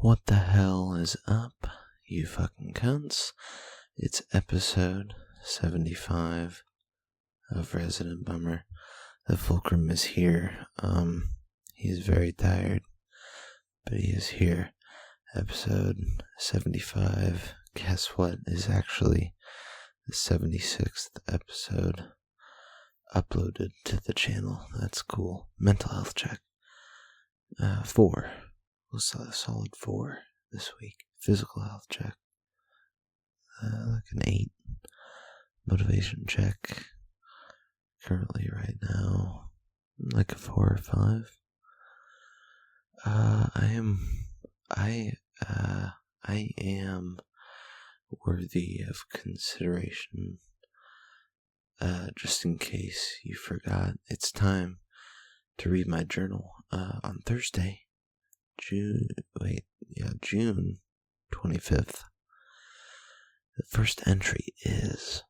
What the hell is up, you fucking cunts? It's episode 75 of Resident Bummer. The Fulcrum is here. He is very tired, but he is here. Episode 75, guess what, is actually the 76th episode uploaded to the channel. That's cool. Mental health check. 4. A solid 4 this week. Physical health check. Like an 8. Motivation check. Currently right now, like a 4 or 5. I am worthy of consideration. Just in case you forgot, it's time to read my journal. On Thursday, June 25th. The first entry is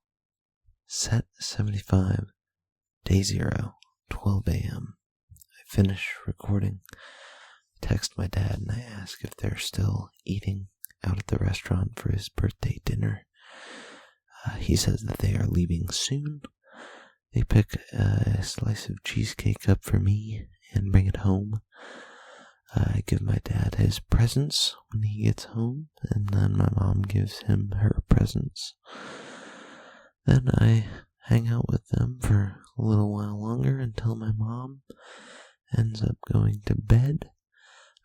set 75, day 0, 12 a.m. I finish recording, text my dad, and I ask if they're still eating out at the restaurant for his birthday dinner. He says that they are leaving soon. They pick a slice of cheesecake up for me and bring it home. I give my dad his presents when he gets home, and then my mom gives him her presents. Then I hang out with them for a little while longer until my mom ends up going to bed.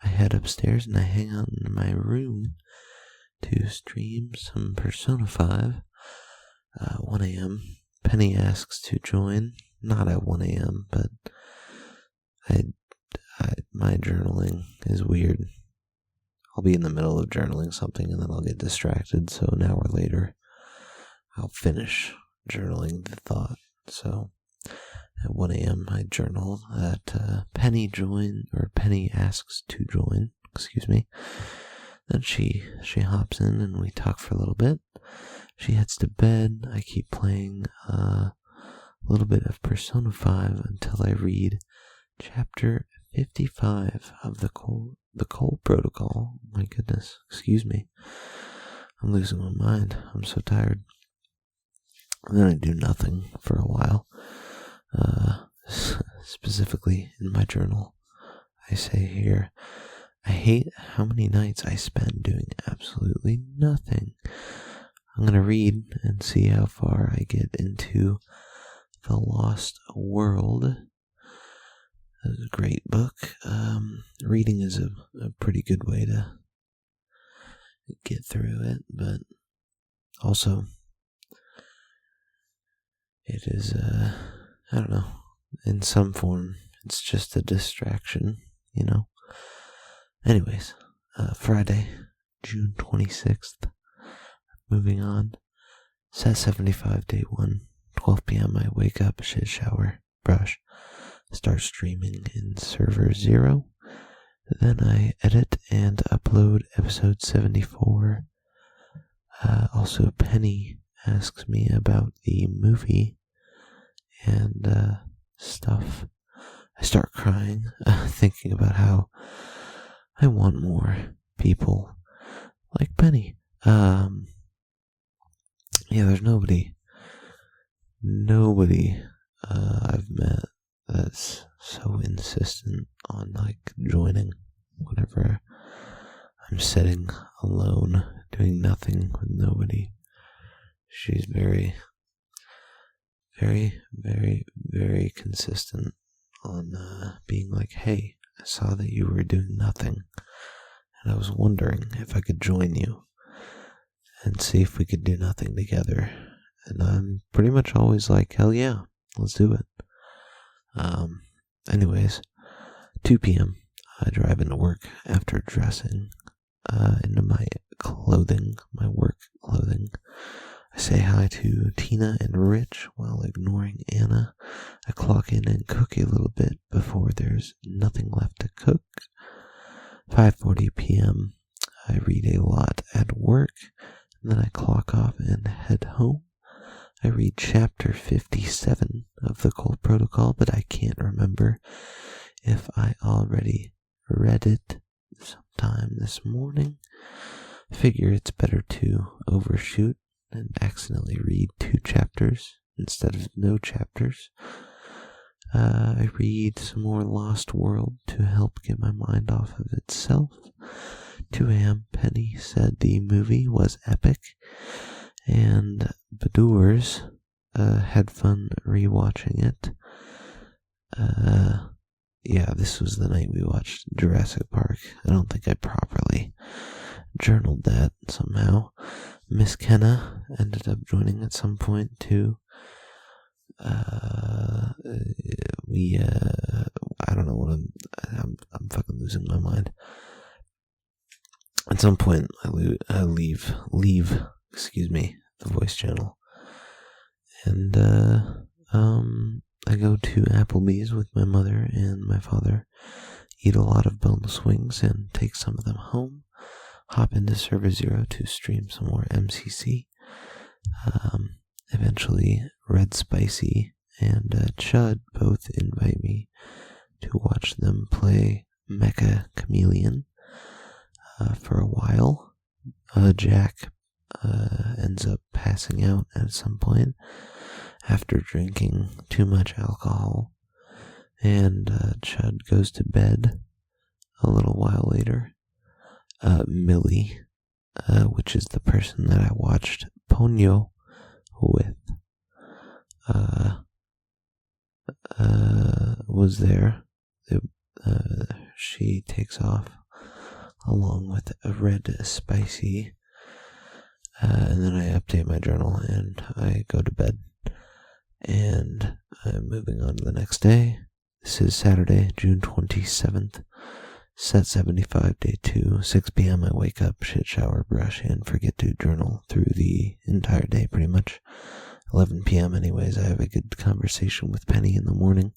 I head upstairs and I hang out in my room to stream some Persona 5. 1 a.m. Penny asks to join, not at 1 a.m., but my journaling is weird. I'll be in the middle of journaling something and then I'll get distracted, so an hour later I'll finish journaling the thought. So at 1 a.m. I journal that Penny asks to join, Then she hops in and we talk for a little bit. She heads to bed. I keep playing a little bit of Persona 5 until I read chapter 55 of the Cole Protocol. My goodness, excuse me. I'm losing my mind. I'm so tired. And then I do nothing for a while. Specifically in my journal, I say here, I hate how many nights I spend doing absolutely nothing. I'm going to read and see how far I get into The Lost World. That's a great book. Reading is a pretty good way to get through it, but also it is, I don't know, in some form, it's just a distraction, you know? Anyways, Friday, June 26th, moving on, set 75, day 1, 12 p.m. I wake up, shit, shower, brush, start streaming in server 0, then I edit and upload episode 74. Also, Penny asks me about the movie and stuff. I start crying, thinking about how I want more people like Penny. There's nobody I've met that's so insistent on joining whenever I'm sitting alone doing nothing with nobody. She's very, very, very, very consistent on being like, hey, I saw that you were doing nothing and I was wondering if I could join you and see if we could do nothing together. And I'm pretty much always like, hell yeah, let's do it. Anyways, 2 p.m. I drive into work after dressing into my clothing, my work clothing. I say hi to Tina and Rich while ignoring Anna. I clock in and cook a little bit before there's nothing left to cook. 5:40 p.m. I read a lot at work, and then I clock off and head home. I read chapter 57 of the Cole Protocol, but I can't remember if I already read it. time this morning. I figure it's better to overshoot and accidentally read 2 chapters instead of no chapters. I read some more Lost World to help get my mind off of itself. 2 a.m. Penny said the movie was epic, and Bedours had fun rewatching it. Yeah, this was the night we watched Jurassic Park. I don't think I properly journaled that somehow. Miss Kenna ended up joining at some point too. I don't know what I'm fucking losing my mind. At some point, I leave, the voice channel, and I go to Applebee's with my mother and my father, eat a lot of boneless wings and take some of them home, hop into Server Zero to stream some more MCC. Eventually, Red Spicy and Chud both invite me to watch them play Mecha Chameleon for a while. Jack ends up passing out at some point after drinking too much alcohol, and Chud goes to bed a little while later. Millie, which is the person that I watched Ponyo with, was there. She takes off along with a Red Spicy, and then I update my journal and I go to bed. And I'm moving on to the next day. This is Saturday, June 27th, set 75, day 2, 6 p.m. I wake up, shit, shower, brush, and forget to journal through the entire day pretty much. 11 p.m. anyways, I have a good conversation with Penny in the morning.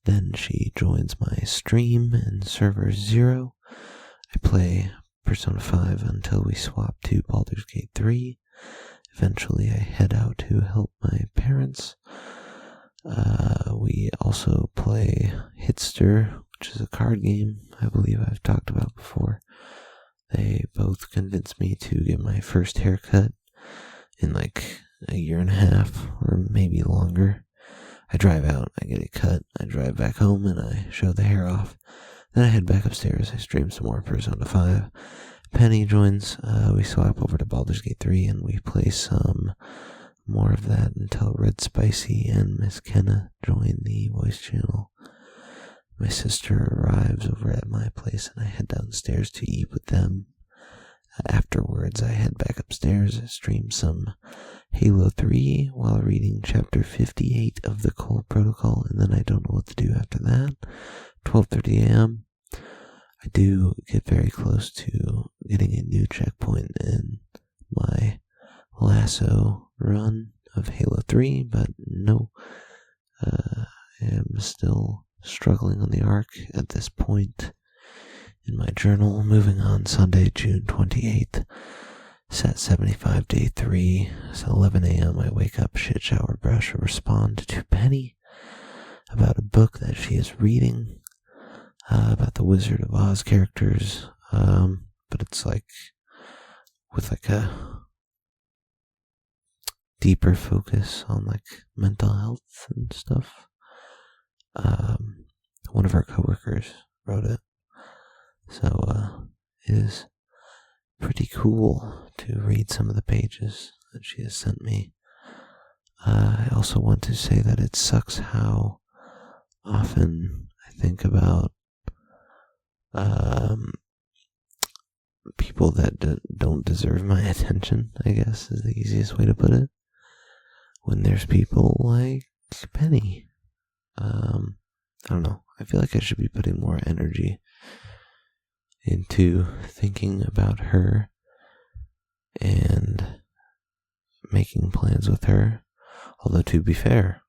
Then she joins my stream in Server Zero. I play Persona 5 until we swap to Baldur's Gate 3. Eventually, I head out to help my parents. We also play Hitster, which is a card game I believe I've talked about before. They both convinced me to get my first haircut in like a year and a half, or maybe longer. I drive out, I get it cut, I drive back home, and I show the hair off. Then I head back upstairs, I stream some more Persona 5. Penny joins, we swap over to Baldur's Gate 3, and we play some more of that until Red Spicy and Miss Kenna join the voice channel. My sister arrives over at my place, and I head downstairs to eat with them. Afterwards, I head back upstairs, stream some Halo 3 while reading Chapter 58 of the Cole Protocol, and then I don't know what to do after that. 12:30 a.m. I do get very close to getting a new checkpoint in my lasso run of Halo 3, but no, I am still struggling on the arc at this point in my journal. Moving on, Sunday, June 28th, set 75, day 3, so 11 a.m. I wake up, shit, shower, brush, respond to Penny about a book that she is reading. About the Wizard of Oz characters, but it's like with like a deeper focus on like mental health and stuff. One of our coworkers wrote it, so it is pretty cool to read some of the pages that she has sent me. I also want to say that it sucks how often I think about people that don't deserve my attention, I guess, is the easiest way to put it. When there's people like Penny. I don't know. I feel like I should be putting more energy into thinking about her and making plans with her. Although, to be fair,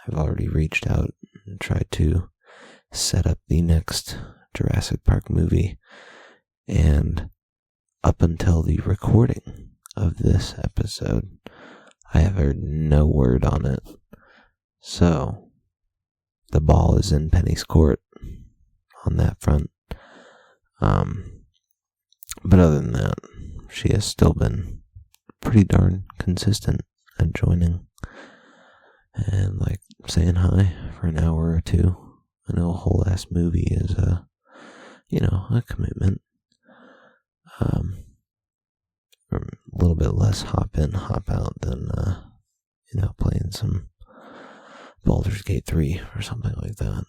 I've already reached out and tried to set up the next Jurassic Park movie, and up until the recording of this episode, I have heard no word on it. So, the ball is in Penny's court on that front. But other than that, she has still been pretty darn consistent at joining and like saying hi for an hour or two. I know a whole ass movie is a commitment. A little bit less hop in, hop out than playing some Baldur's Gate 3 or something like that.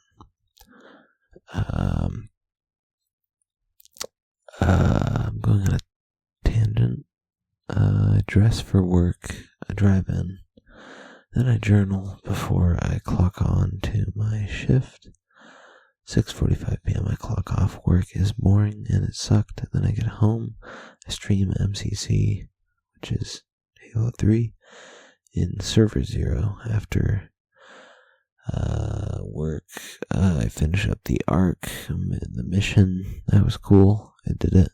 I'm going on a tangent. I dress for work, I drive in, then I journal before I clock on to my shift. 6:45 p.m. I clock off. Work is boring and it sucked. Then I get home, I stream MCC, which is Halo 3, in Server 0. After work, I finish up the arc, the mission. That was cool. I did it.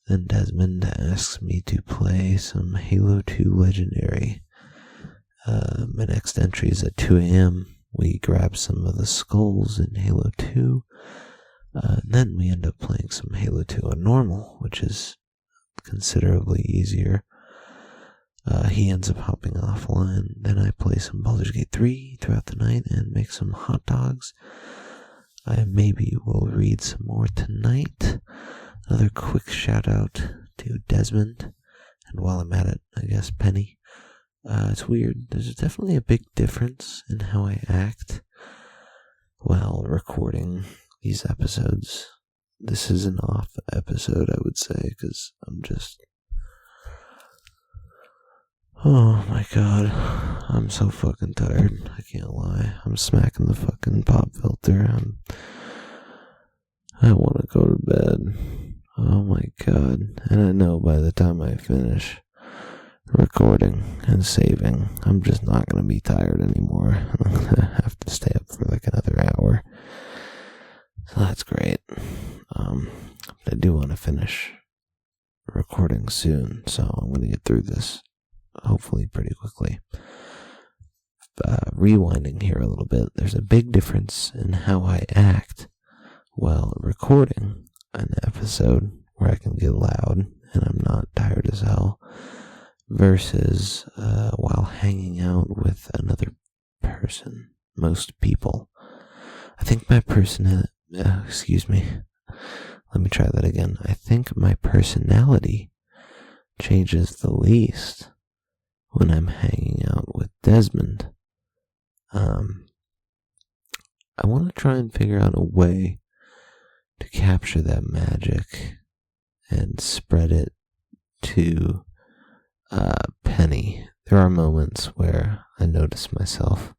Then Desmond asks me to play some Halo 2 Legendary. My next entry is at 2 a.m. We grab some of the skulls in Halo 2. And then we end up playing some Halo 2 on normal, which is considerably easier. He ends up hopping offline. Then I play some Baldur's Gate 3 throughout the night and make some hot dogs. I maybe will read some more tonight. Another quick shout out to Desmond. And while I'm at it, I guess Penny. It's weird. There's definitely a big difference in how I act while recording these episodes. This is an off episode, I would say, because I'm just... Oh my god. I'm so fucking tired. I can't lie. I'm smacking the fucking pop filter. I want to go to bed. Oh my god. And I know by the time I finish recording and saving, I'm just not going to be tired anymore. I'm going to have to stay up for like another hour. So that's great. I do want to finish recording soon, so I'm going to get through this hopefully pretty quickly. Rewinding here a little bit, there's a big difference in how I act while recording an episode where I can get loud and I'm not tired as hell, versus while hanging out with another person, most people. I think my let me try that again. I think my personality changes the least when I'm hanging out with Desmond. I want to try and figure out a way to capture that magic and spread it to Penny. There are moments where I notice myself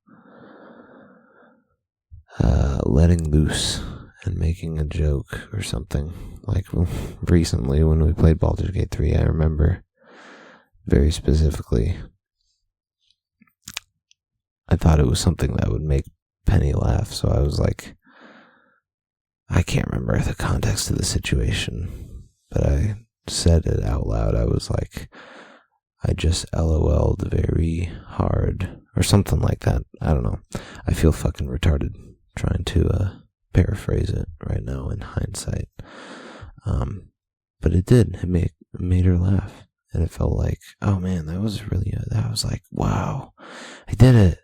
letting loose and making a joke or something. Like recently when we played Baldur's Gate 3, I remember very specifically I thought it was something that would make Penny laugh, so I was like, I can't remember the context of the situation, but I said it out loud. I was like, I just LOL'd very hard, or something like that. I don't know. I feel fucking retarded trying to paraphrase it right now in hindsight. But it did. It made her laugh, and it felt like, oh man, that was like, wow, I did it.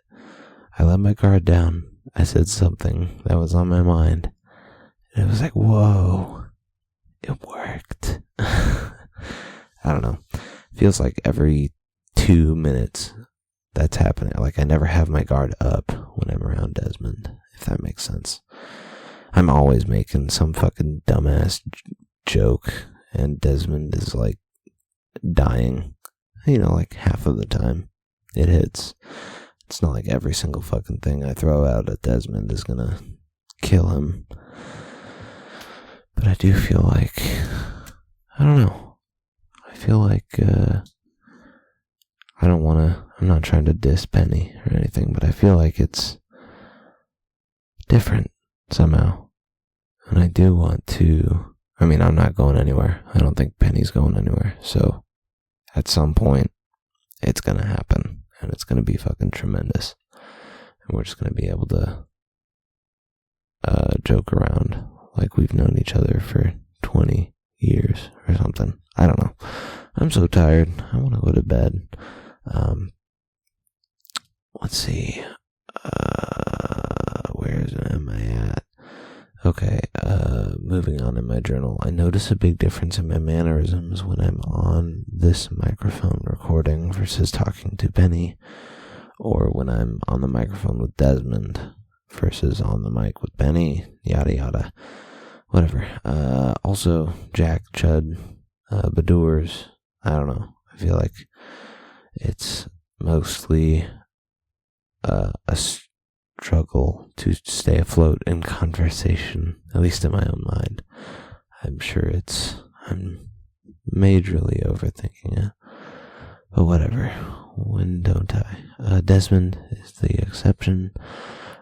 I let my guard down. I said something that was on my mind, and it was like, whoa, it worked. I don't know. Feels like every 2 minutes that's happening. Like I never have my guard up when I'm around Desmond, if that makes sense. I'm always making some fucking dumbass joke, and Desmond is like dying. Like half of the time it hits. It's not like every single fucking thing I throw out at Desmond is gonna kill him. But I do feel like, I don't know. I feel like, I'm not trying to diss Penny or anything, but I feel like it's different somehow. And I do want to, I'm not going anywhere. I don't think Penny's going anywhere. So, at some point, it's gonna happen. And it's gonna be fucking tremendous. And we're just gonna be able to joke around like we've known each other for 20 years or something. I don't know. I'm so tired. I want to go to bed. Let's see. Where am I at? Okay, moving on in my journal. I notice a big difference in my mannerisms when I'm on this microphone recording versus talking to Benny, or when I'm on the microphone with Desmond versus on the mic with Benny, yada yada. Whatever. Also, Jack, Chud, Badurs, I don't know. I feel like it's mostly a struggle to stay afloat in conversation, at least in my own mind. I'm sure I'm majorly overthinking it. But whatever. When don't I? Desmond is the exception.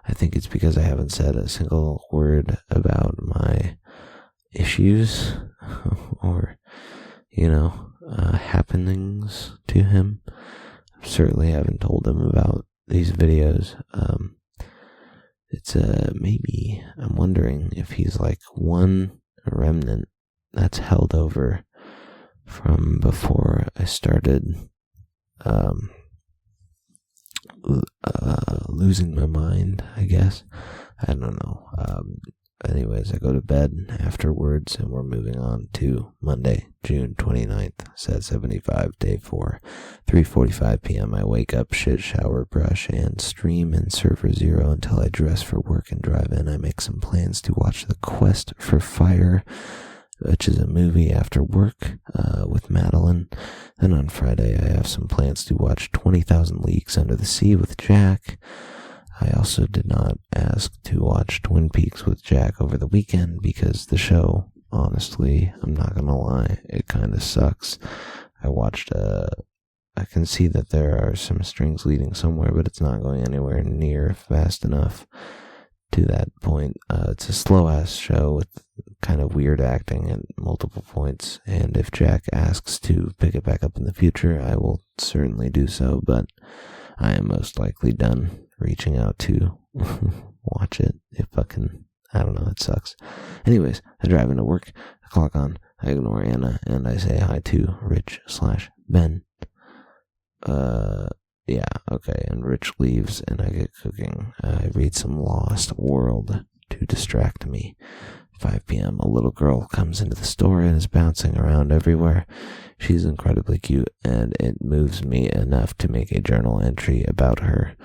I think it's because I haven't said a single word about my issues or, happenings to him. I certainly haven't told him about these videos. It's maybe I'm wondering if he's like one remnant that's held over from before I started losing my mind, I guess. I don't know. Anyways, I go to bed afterwards, and we're moving on to Monday, June 29th, set 75, day 4, 3:45 p.m. I wake up, shit, shower, brush, and stream in Server 0 until I dress for work and drive in. I make some plans to watch The Quest for Fire, which is a movie after work with Madeline. Then on Friday, I have some plans to watch 20,000 Leagues Under the Sea with Jack. I also did not ask to watch Twin Peaks with Jack over the weekend because the show, honestly, I'm not gonna lie, it kind of sucks. I watched, I can see that there are some strings leading somewhere, but it's not going anywhere near fast enough to that point. It's a slow-ass show with kind of weird acting at multiple points, and if Jack asks to pick it back up in the future, I will certainly do so, but I am most likely done reaching out to watch it. I don't know, it sucks. Anyways, I drive into work, I clock on, I ignore Anna, and I say hi to Rich/Ben. Yeah, okay, and Rich leaves, and I get cooking. I read some Lost World to distract me. 5 p.m., a little girl comes into the store and is bouncing around everywhere. She's incredibly cute, and it moves me enough to make a journal entry about her.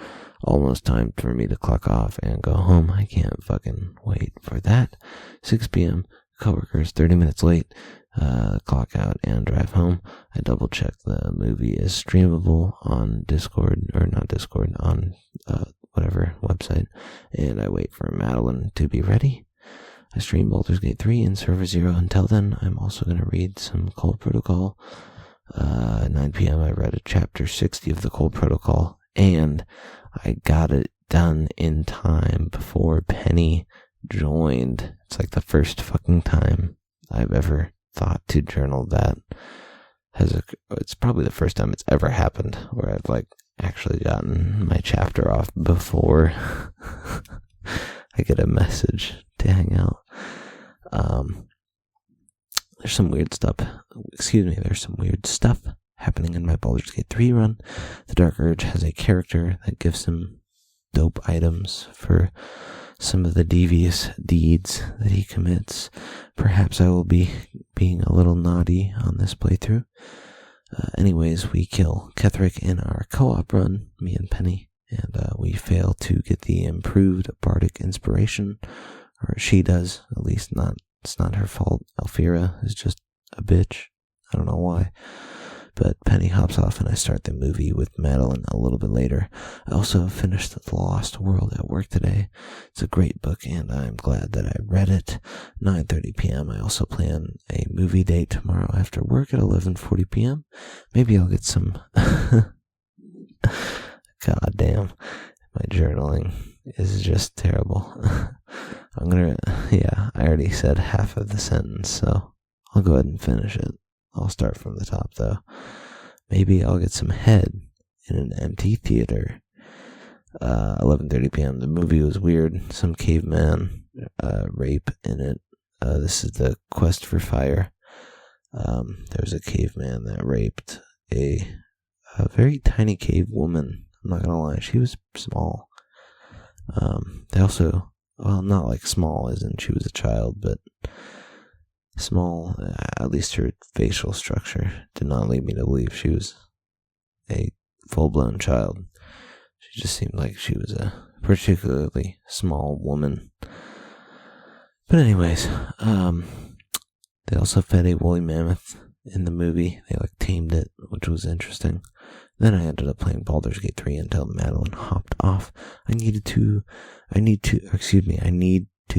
Almost time for me to clock off and go home. I can't fucking wait for that. 6 p.m., coworkers 30 minutes late. Clock out and drive home. I double check the movie is streamable on on whatever website, and I wait for Madeline to be ready. I stream Baldur's Gate 3 in Server 0. Until then, I'm also going to read some Cold Protocol. 9 p.m. I read a chapter 60 of the Cold Protocol, and I got it done in time before Penny joined. It's like the first fucking time I've ever thought to journal that. It's probably the first time it's ever happened where I've like actually gotten my chapter off before I get a message to hang out. There's some weird stuff happening in my Baldur's Gate 3 run. The Dark Urge has a character that gives him dope items for some of the devious deeds that he commits. Perhaps I will be being a little naughty on this playthrough. Anyways, we kill Ketherick in our co-op run, me and Penny, and we fail to get the improved bardic inspiration, or she does, at least it's not her fault. Alfira is just a bitch. I don't know why. But Penny hops off and I start the movie with Madeline a little bit later. I also finished The Lost World at work today. It's a great book and I'm glad that I read it. 9:30 p.m. I also plan a movie date tomorrow after work at 11:40 p.m. Maybe I'll get some... God damn. My journaling is just terrible. I already said half of the sentence, so I'll go ahead and finish it. I'll start from the top, though. Maybe I'll get some head in an empty theater. 11:30 p.m. The movie was weird. Some caveman rape in it. This is the quest for fire. There was a caveman that raped a very tiny cave woman. I'm not gonna lie, she was small. They also, well, not like small as in she was a child, but small, at least her facial structure did not lead me to believe she was a full-blown child. She just seemed like she was a particularly small woman. But anyways, they also fed a woolly mammoth in the movie. They tamed it, which was interesting. Then I ended up playing Baldur's Gate 3 until Madeline hopped off. I need to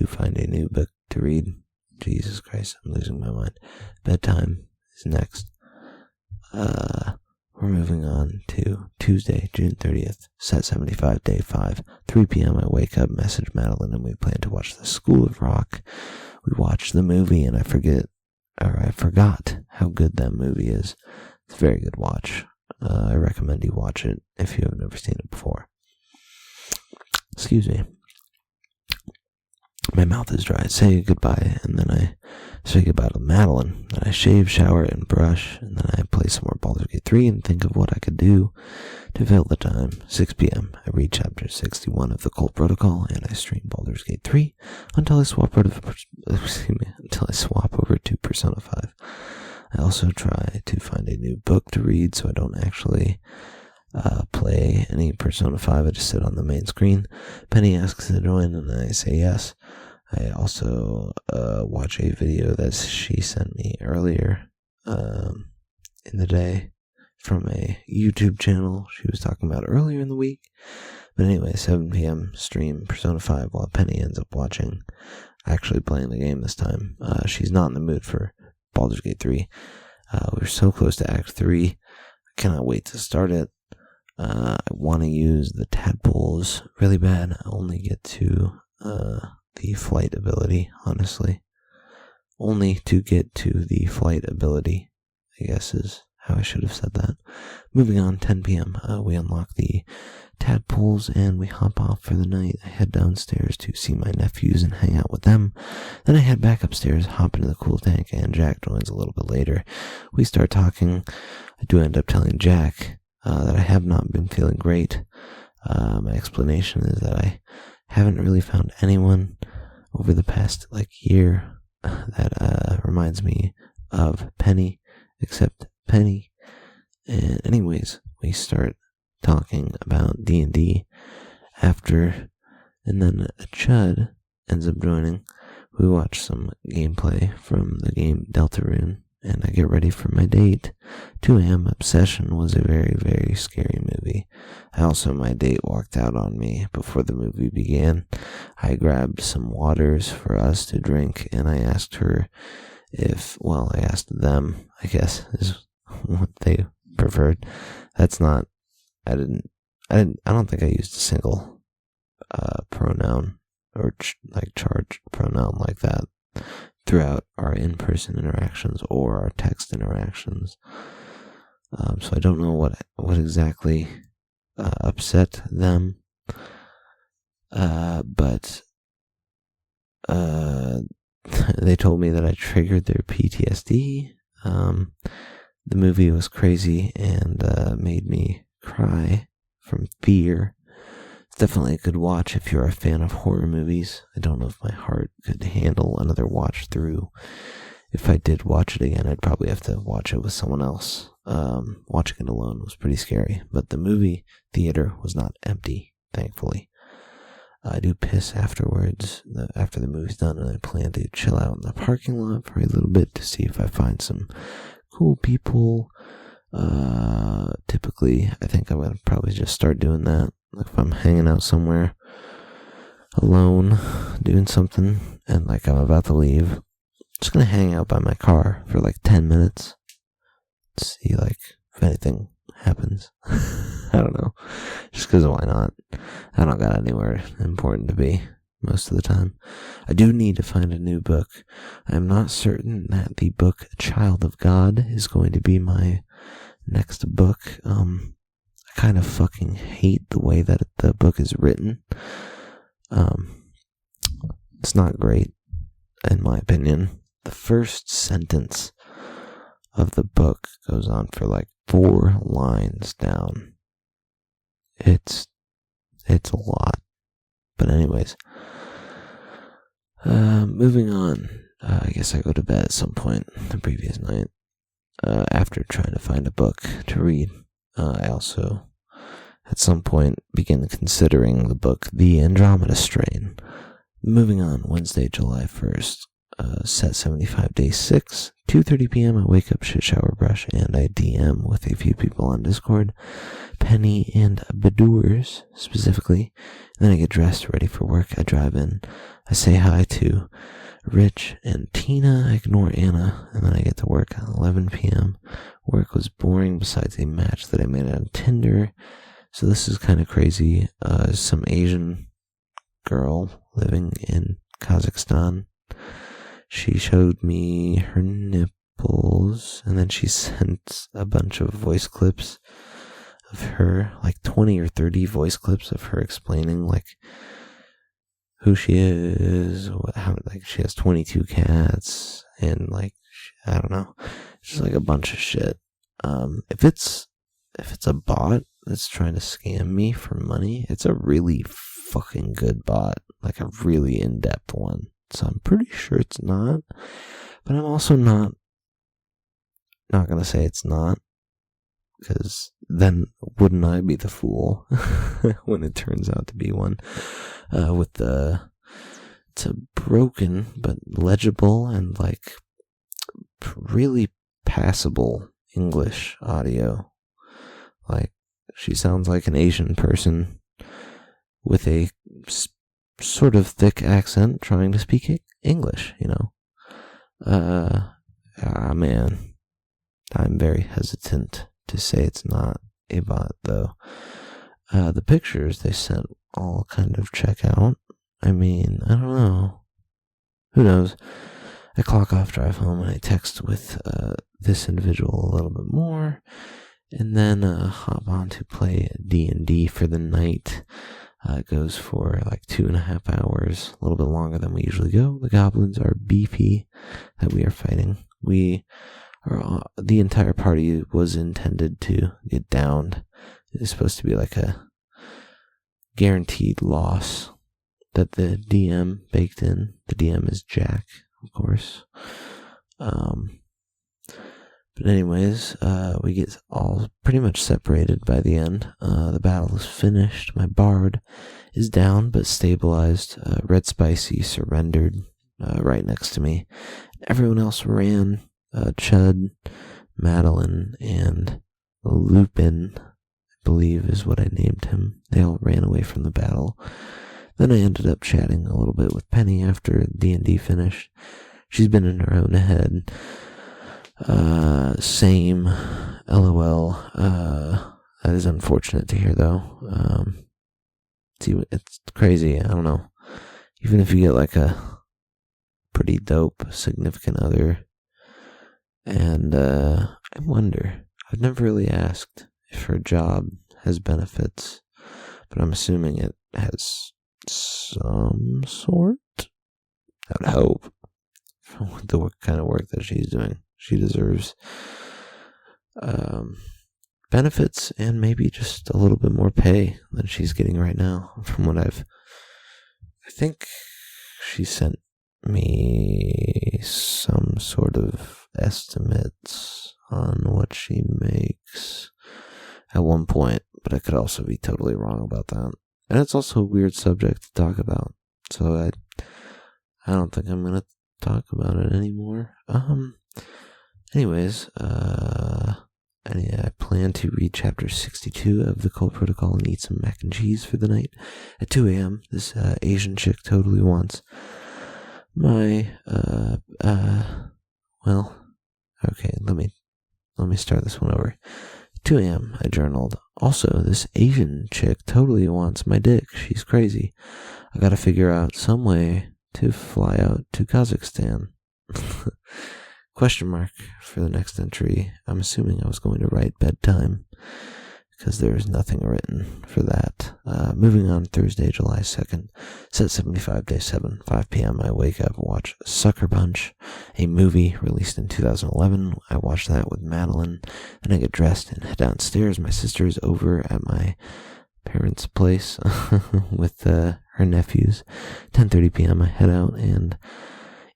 find a new book to read. Jesus Christ, I'm losing my mind. Bedtime is next. We're moving on to Tuesday, June 30th, set 75, day 5. 3 p.m. I wake up, message Madeline, and we plan to watch The School of Rock. We watched the movie, and I forgot how good that movie is. It's a very good watch. I recommend you watch it if you have never seen it before. Excuse me. My mouth is dry. I say goodbye, and then I say goodbye to Madeline. Then I shave, shower, and brush, and then I play some more Baldur's Gate 3 and think of what I could do to fill the time. 6 p.m. I read chapter 61 of the Cult Protocol, and I stream Baldur's Gate 3 until I swap over to Persona 5. I also try to find a new book to read, so I don't actually play any Persona 5. I just sit on the main screen. Penny asks to join, and I say yes. I also watch a video that she sent me earlier in the day from a YouTube channel she was talking about earlier in the week. But anyway, 7 p.m. stream Persona 5 while Penny ends up actually playing the game this time. She's not in the mood for Baldur's Gate 3. We're so close to Act 3. I cannot wait to start it. I want to use the tadpoles really bad. I only get to the flight ability, honestly. Only to get to the flight ability, I guess is how I should have said that. Moving on, 10 p.m. We unlock the tadpoles and we hop off for the night. I head downstairs to see my nephews and hang out with them. Then I head back upstairs, hop into the cool tank, and Jack joins a little bit later. We start talking. I do end up telling Jack that I have not been feeling great. My explanation is that I haven't really found anyone over the past year that reminds me of Penny, except Penny. And anyways, we start talking about D&D after, and then Chud ends up joining. We watch some gameplay from the game Deltarune, and I get ready for my date. 2 a.m. Obsession was a very, very scary movie. My date walked out on me before the movie began. I grabbed some waters for us to drink, and I asked her I asked them, I guess, is what they preferred. I don't think I used a single pronoun or charged pronoun like that throughout our in-person interactions or our text interactions. So I don't know what exactly upset them, but they told me that I triggered their PTSD. The movie was crazy and made me cry from fear. It's definitely a good watch if you're a fan of horror movies. I don't know if my heart could handle another watch through. If I did watch it again, I'd probably have to watch it with someone else. Watching it alone was pretty scary, but the movie theater was not empty, thankfully. I do piss afterwards, after the movie's done, and I plan to chill out in the parking lot for a little bit to see if I find some cool people. Typically, I think I'm going to probably just start doing that. If I'm hanging out somewhere alone, doing something, and I'm about to leave, I'm just going to hang out by my car for 10 minutes. See, if anything happens. I don't know. Just because why not? I don't got anywhere important to be most of the time. I do need to find a new book. I'm not certain that the book Child of God is going to be my next book. I kind of fucking hate the way that the book is written. It's not great. in my opinion. The first sentence of the book goes on for like 4 lines down. It's a lot. But anyways, moving on. I guess I go to bed at some point the previous night. After trying to find a book to read, I also, at some point, began considering the book The Andromeda Strain. Moving on, Wednesday, July 1st, set 75, day 6, 2:30 p.m. I wake up, shit, shower, brush, and I DM with a few people on Discord, Penny and Bedours, specifically. And then I get dressed, ready for work. I drive in, I say hi to Rich and Tina, I ignore Anna, and then I get to work at 11 p.m. Work was boring besides a match that I made on Tinder. So this is kind of crazy. Some Asian girl living in Kazakhstan. She showed me her nipples, and then she sent a bunch of voice clips of her, like 20 or 30 voice clips of her explaining, like, who she is, how, like, she has 22 cats, and, like, I don't know, just like a bunch of shit. If it's a bot that's trying to scam me for money, it's a really fucking good bot, like a really in-depth one. So I'm pretty sure it's not, but I'm also not gonna say it's not, because then wouldn't I be the fool when it turns out to be one? It's a broken but legible and like really passable English audio. Like, she sounds like an Asian person with a sort of thick accent trying to speak English, you know. Man, I'm very hesitant to say it's not a bot, though. The pictures they sent all kind of check out. I mean, I don't know. Who knows? I clock off, drive home, and I text with this individual a little bit more, and then hop on to play D&D for the night. It goes for like 2.5 hours, a little bit longer than we usually go. The goblins are BP that we are fighting. The entire party was intended to get downed. It's supposed to be like a guaranteed loss that the DM baked in. The DM is Jack, of course. But anyways, we get all pretty much separated by the end. The battle is finished. My bard is down but stabilized. Red Spicy surrendered right next to me. Everyone else ran. Chud, Madeline, and Lupin, I believe is what I named him. They all ran away from the battle. Then I ended up chatting a little bit with Penny after D&D finished. She's been in her own head. Same. LOL. That is unfortunate to hear, though. It's crazy. I don't know. Even if you get like a pretty dope significant other, and I wonder. I've never really asked if her job has benefits, but I'm assuming it has some sort. I would hope. For the kind of work that she's doing. She deserves benefits and maybe just a little bit more pay than she's getting right now. From what I think she sent me some sort of estimates on what she makes at one point, but I could also be totally wrong about that. And it's also a weird subject to talk about, so I don't think I'm gonna talk about it anymore. Anyways, I plan to read chapter 62 of the Cult Protocol and eat some mac and cheese for the night. At 2 a.m., this Asian chick totally wants my, well, okay, let me start this one over. 2 a.m., I journaled. Also, this Asian chick totally wants my dick. She's crazy. I gotta figure out some way to fly out to Kazakhstan. Question mark for the next entry. I'm assuming I was going to write bedtime, because there's nothing written for that. Moving on, Thursday, July 2nd, set 75, day 7, 5 p.m. I wake up, watch Sucker Punch, a movie released in 2011. I watch that with Madeline, and I get dressed and head downstairs. My sister is over at my parents' place with her nephews. 10:30 p.m. I head out and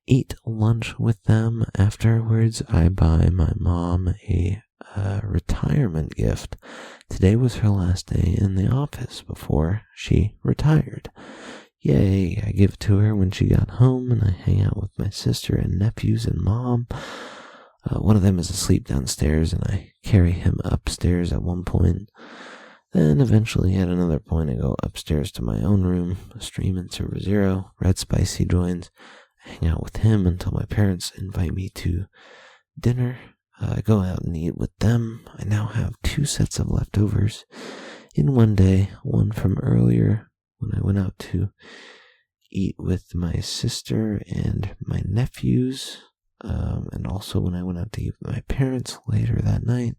eat lunch with them. Afterwards, I buy my mom a retirement gift. Today was her last day in the office before she retired. Yay, I give it to her when she got home, and I hang out with my sister and nephews and mom. One of them is asleep downstairs, and I carry him upstairs at one point. Then eventually at another point I go upstairs to my own room, stream in Server Zero, Red Spicy joins, I hang out with him until my parents invite me to dinner. I go out and eat with them. I now have 2 sets of leftovers in one day, one from earlier when I went out to eat with my sister and my nephews, and also when I went out to eat with my parents later that night.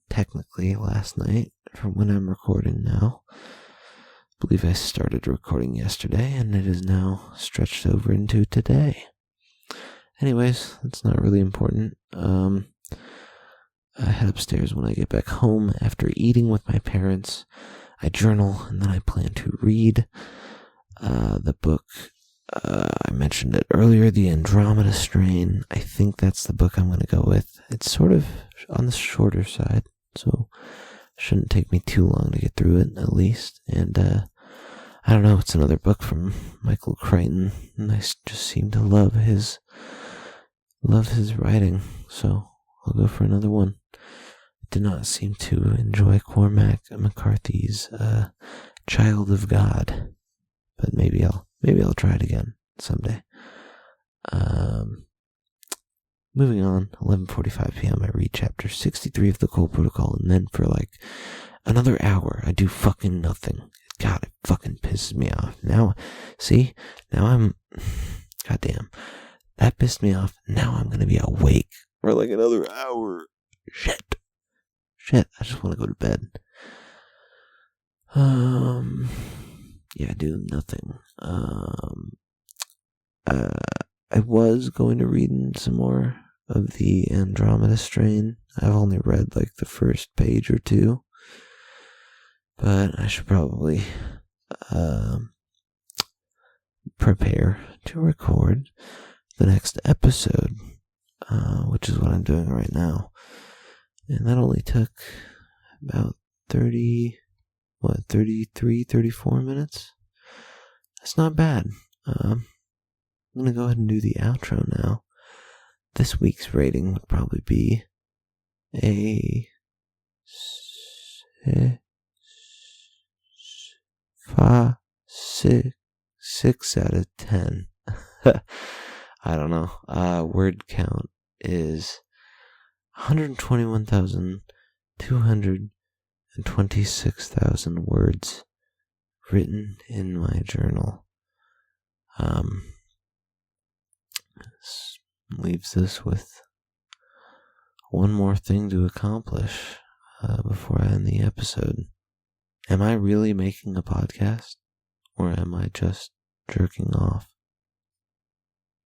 Technically last night from when I'm recording now. I believe I started recording yesterday and it is now stretched over into today. Anyways, that's not really important. I head upstairs when I get back home after eating with my parents. I journal and then I plan to read the book. I mentioned it earlier, The Andromeda Strain. I think that's the book I'm going to go with. It's sort of on the shorter side, so it shouldn't take me too long to get through it, at least. And, I don't know, it's another book from Michael Crichton, and I just seem to love his writing, so I'll go for another one. I did not seem to enjoy Cormac McCarthy's, Child of God, but maybe I'll try it again someday. Moving on, 11:45 p.m. I read chapter 63 of the Cole Protocol, and then for like another hour, I do fucking nothing. God, it fucking pisses me off. Now I'm, goddamn, that pissed me off. Now I'm gonna be awake for like another hour. Shit, I just want to go to bed. Yeah, do nothing. I was going to read some more of the Andromeda Strain. I've only read like the first page or 2, but I should probably prepare to record the next episode, which is what I'm doing right now. And that only took about 34 minutes? That's not bad. I'm going to go ahead and do the outro now. This week's rating would probably be a 6 out of 10. I don't know. Word count is 121,226,000 words written in my journal. This leaves us with one more thing to accomplish before I end the episode. Am I really making a podcast, or am I just jerking off